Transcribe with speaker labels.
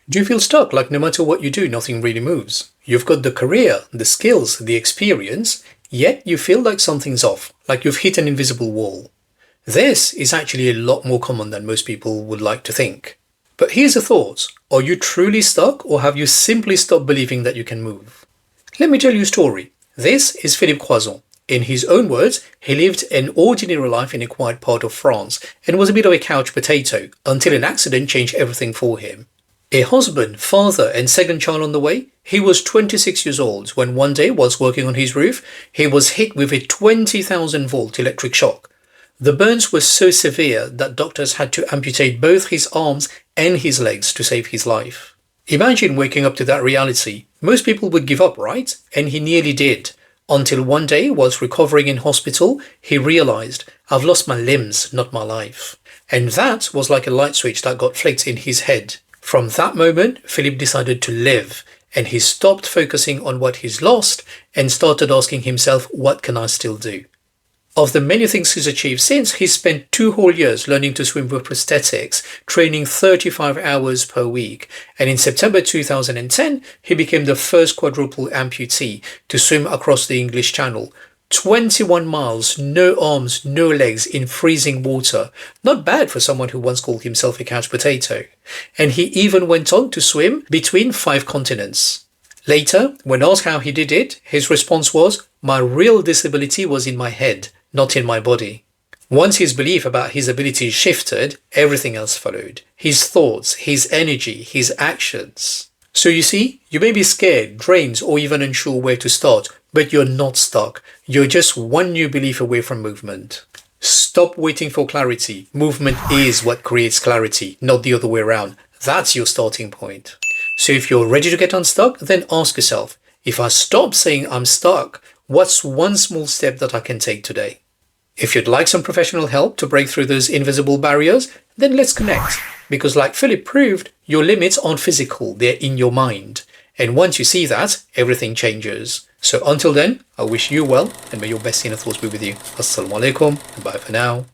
Speaker 1: Do you feel stuck, like no matter what you do, nothing really moves? You've got the career, the skills, the experience, yet you feel like something's off, like you've hit an invisible wall. This is actually a lot more common than most people would like to think. But here's a thought. Are you truly stuck, or have you simply stopped believing that you can move? Let me tell you a story. This is Philippe Croison. In his own words, he lived an ordinary life in a quiet part of France and was a bit of a couch potato until an accident changed everything for him. A husband, father, and second child on the way, he was 26 years old when one day, whilst working on his roof, he was hit with a 20,000 volt electric shock. The burns were so severe that doctors had to amputate both his arms and his legs to save his life. Imagine waking up to that reality. Most people would give up, right? And he nearly did. Until one day, whilst recovering in hospital, he realized, I've lost my limbs, not my life. And that was like a light switch that got flicked in his head. From that moment, Philippe decided to live, and he stopped focusing on what he's lost and started asking himself, what can I still do? Of the many things he's achieved since, he's spent 2 whole years learning to swim with prosthetics, training 35 hours per week, and in September 2010, he became the first quadruple amputee to swim across the English Channel. 21 miles, no arms, no legs, in freezing water. Not bad for someone who once called himself a couch potato. And he even went on to swim between 5 continents. Later, when asked how he did it, his response was, my real disability was in my head, not in my body. Once his belief about his abilities shifted, everything else followed. His thoughts, his energy, his actions. So you see, you may be scared, drained, or even unsure where to start, but you're not stuck. You're just one new belief away from movement. Stop waiting for clarity. Movement is what creates clarity, not the other way around. That's your starting point. So if you're ready to get unstuck, then ask yourself, if I stop saying I'm stuck, what's one small step that I can take today? If you'd like some professional help to break through those invisible barriers, then let's connect. Because like Philip proved, your limits aren't physical, they're in your mind. And once you see that, everything changes. So until then, I wish you well, and may your best inner thoughts be with you. Assalamu alaikum, and bye for now.